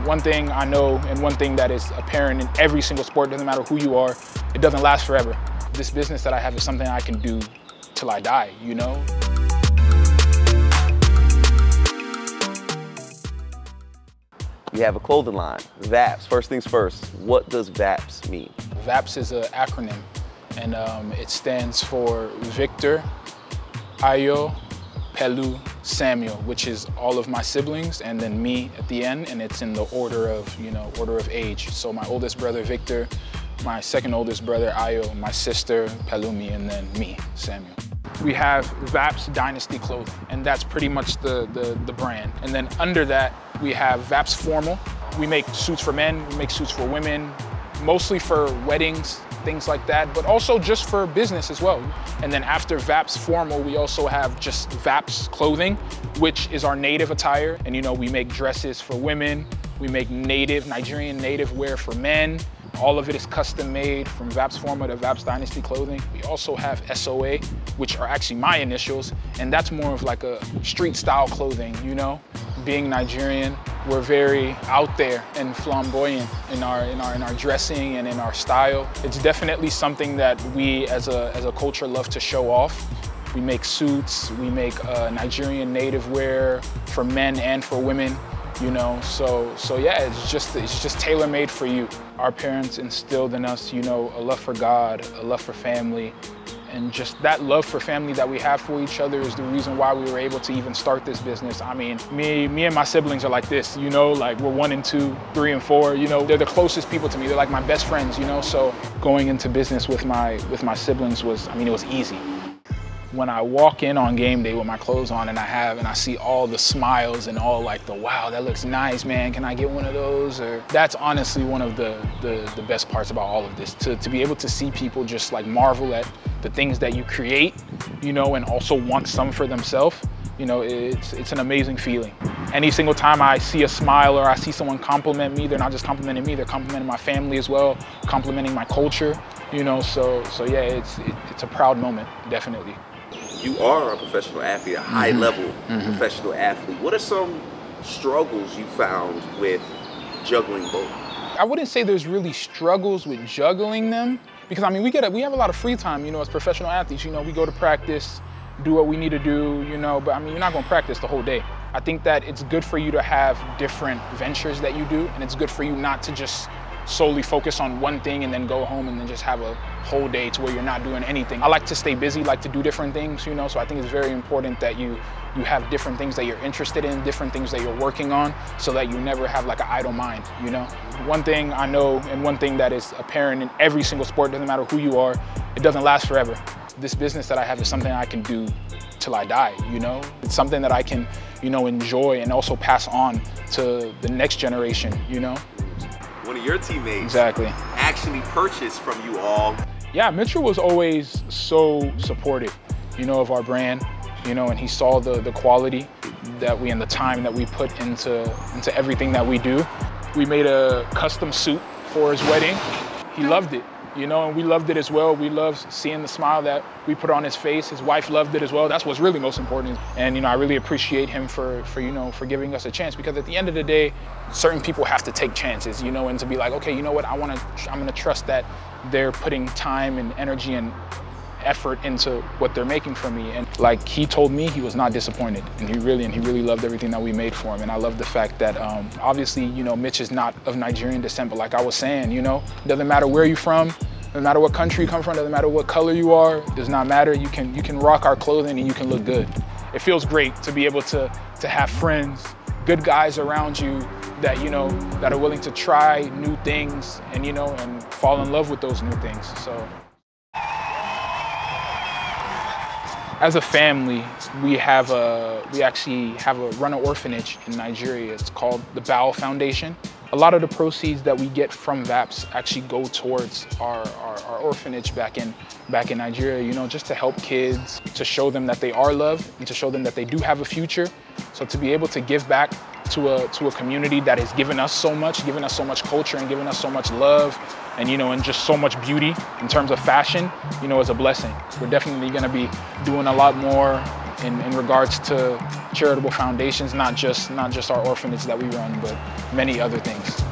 One thing I know, and one thing that is apparent in every single sport, doesn't matter who you are, it doesn't last forever. This business that I have is something I can do till I die, you know? We have a clothing line, VAPS. First things first, what does VAPS mean? VAPS is an acronym, and it stands for Victor, Ayo, Pelu, Samuel, which is all of my siblings, and then me at the end, and it's in the order of, order of age. So my oldest brother, Victor, my second oldest brother, Ayo, my sister, Pelumi, and then me, Samuel. We have VAPS Dynasty clothing, and that's pretty much the brand. And then under that, we have VAPS Formal. We make suits for men, we make suits for women, mostly for weddings, things like that, but also just for business as well. And then after VAPS Formal, we also have just VAPS Clothing, which is our native attire. And we make dresses for women, we make Nigerian native wear for men. All of it is custom made from VAPS Formal to VAPS Dynasty clothing. We also have SOA, which are actually my initials, and that's more of like a street style clothing, Being Nigerian, we're very out there and flamboyant in our dressing and in our style. It's definitely something that we as a culture love to show off. We make suits, we make Nigerian native wear for men and for women. So yeah, it's just tailor-made for you. Our parents instilled in us, a love for God, a love for family, and just that love for family that we have for each other is the reason why we were able to even start this business. I mean, me and my siblings are like this, like we're 1 and 2, 3 and 4, they're the closest people to me. They're like my best friends, so going into business with my siblings was, it was easy. When I walk in on game day with my clothes on and I see all the smiles and all like the, wow, that looks nice, man, can I get one of those? Or that's honestly one of the best parts about all of this, to be able to see people just like marvel at the things that you create, and also want some for themselves. It's an amazing feeling. Any single time I see a smile or I see someone compliment me, they're not just complimenting me, they're complimenting my family as well, complimenting my culture, so yeah, it's a proud moment, definitely. You are a professional athlete, a high-level professional athlete. What are some struggles you found with juggling both? I wouldn't say there's really struggles with juggling them, because we have a lot of free time, as professional athletes. We go to practice, do what we need to do, but you're not going to practice the whole day. I think that it's good for you to have different ventures that you do, and it's good for you not to just solely focus on one thing and then go home and then just have a whole day to where you're not doing anything. I like to stay busy, like to do different things, so I think it's very important that you have different things that you're interested in, different things that you're working on, so that you never have like an idle mind, One thing I know, and one thing that is apparent in every single sport, doesn't matter who you are, it doesn't last forever. This business that I have is something I can do till I die, It's something that I can, enjoy and also pass on to the next generation, One of your teammates actually purchased from you all. Yeah, Mitchell was always so supportive, of our brand, and he saw the quality that and the time that we put into everything that we do. We made a custom suit for his wedding. He loved it, and we loved it as well. We loved seeing the smile that we put on his face. His wife loved it as well. That's what's really most important. And I really appreciate him for giving us a chance, because at the end of the day, certain people have to take chances, and to be like, okay, what, I'm gonna trust that they're putting time and energy and effort into what they're making for me. And like he told me, he was not disappointed, and he really loved everything that we made for him. And I love the fact that obviously, Mitch is not of Nigerian descent, but like I was saying, it doesn't matter where you're from, doesn't matter what country you come from, doesn't matter what color you are, does not matter. You can rock our clothing and you can look good. It feels great to be able to have friends, good guys around you that that are willing to try new things and and fall in love with those new things. So as a family, we actually run an orphanage in Nigeria. It's called the Bow Foundation. A lot of the proceeds that we get from VAPS actually go towards our orphanage back in Nigeria, just to help kids, to show them that they are loved and to show them that they do have a future. So to be able to give back to a community that has given us so much culture and given us so much love and, and just so much beauty in terms of fashion, is a blessing. We're definitely gonna be doing a lot more in regards to charitable foundations, not just our orphanage that we run, but many other things.